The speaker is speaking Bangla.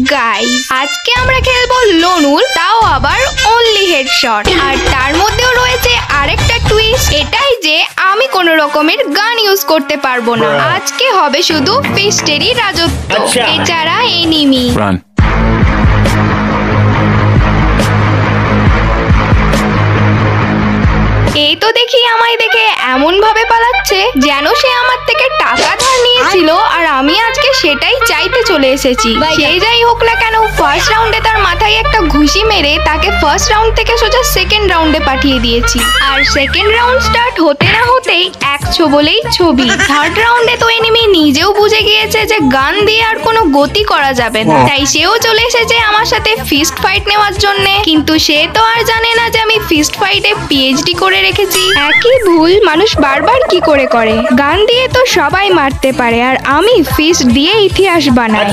গাইস, আজকে আমরা খেলবো লোনুল, তাও আবার অনলি হেডশট। আর তার মধ্যেও রয়েছে আরেকটা টুইস্ট, এটাই যে আমি কোনো রকমের গান ইউজ করতে পারবো না। আজকে হবে শুধু ফিস্টেরই রাজত্ব, এছাড়া এনিমি। এই তো দেখি আমায় দেখে এমন ভাবে পালাচ্ছে যেন সে আমার থেকে টাকা ধার নিয়েছিল, আর আমি আজকে সেটাই চাইতে চলে এসেছি। সে যাই হোক না কেন, ফার্স্ট রাউন্ডে তার মাথায় একটা ঘুষি মেরে তাকে ফার্স্ট রাউন্ড থেকে সোজা সেকেন্ড রাউন্ডে পাঠিয়ে দিয়েছি। আর সেকেন্ড রাউন্ড স্টার্ট হতে না হতেই একশো বলেই ছবি। থার্ড রাউন্ডে তো এনিমি নিজেও বুঝে গিয়েছে যে গান দিয়ে আর কোনো গতি করা যাবে না, তাই সেও চলে এসেছে আমার সাথে ফিস্ট ফাইট নেওয়ার জন্য। কিন্তু সে তো আর জানে না যে আমি ফিস্ট ফাইটে পিএইচডি করে রেখেছি। একই ভুল মানুষ বারবার কি করে গান দিয়ে তো সবাই মারতে পারে, আর আমি ফিস্ট দিয়ে ইতিহাস বানাই।